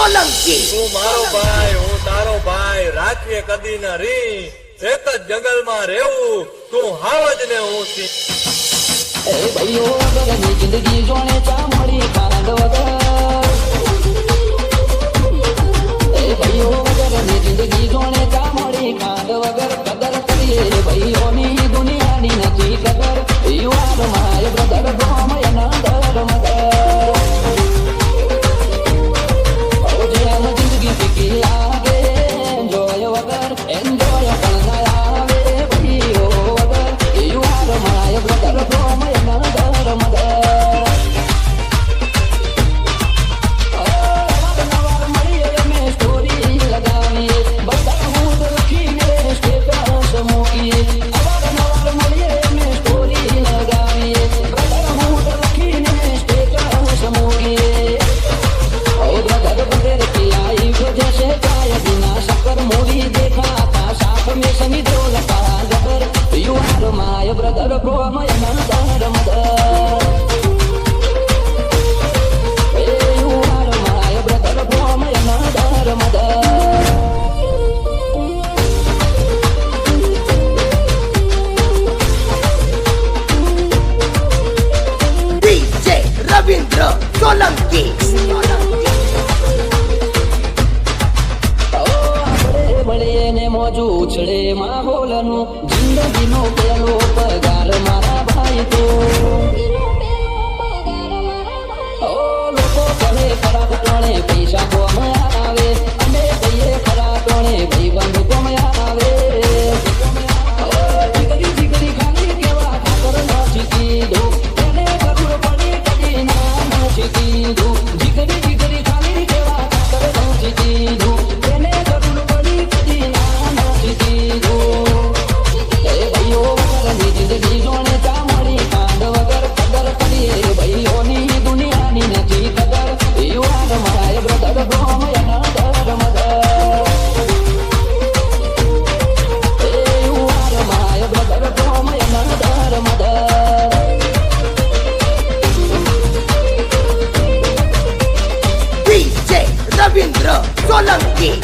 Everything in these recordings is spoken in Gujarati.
સોલંકી તું મારો ભાઈ હું તારો ભાઈ રાખીએ કદી ન રી એક જ જંગલમાં રહેવું તું હાવજ ને હું સી એ ભાઈઓ વગરની જિંદગી જોણે ચામડી ખાંડ વગર એ ભાઈઓ વગરની જિંદગી જોણે ચામડી ખાંડ વગર કદર કરીએ ભાઈઓની દુનિયાની નથી કદર you are my brother from another mother ઓ જેમ જિંદગી ફીકી લાગે એન્જોય વગર એન્જોય પણ ના આવે ભાઈઓ વગર you are my brother from another mother brother from my another mother hey you are my brother from my another mother DJ Ravindra Solanki મળીએ ને મોજું ઉછળે માહોલનું જિંદગીનો પેલો પગાર મારા ભાઈ તો ઓ લોકો કહે ખરાબ ટોણે પૈસા કોમ આવે અમે કહીએ ખરાબ ટોણે ભાઈબંધ કોમ આવે જીગરી જીગરી ખાલી કેવા ઠાકર નથી કીધું એને જરૂર પડી કદી ના નથી કીધું જીગરી જીગરી ખાલી કેવા ઠાકર નથી કીધું એને જરૂર પડી કદી ના નથી કીધું એ ભાઈઓ વગરની જિંદગી જોણે ચામડી કાંડ વગર કદર કરીએ ભાઈઓની દુનિયાની નથી કદર you are my brother from another mother A you are my brother from another mother DJ Ravindra Solanki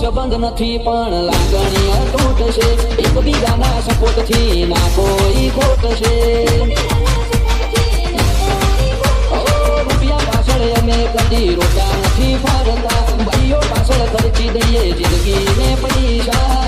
સંબંધ નથી પણ લાગણી અતૂટ છે એકબીજાના સપોર્ટથી ના કોઈ ખોટ છે રૂપિયા પાછળ અમે કદી રોટા નથી ફરતા ભાઈઓ પાછળ ખર્ચી દઈએ જિંદગીને પૈસા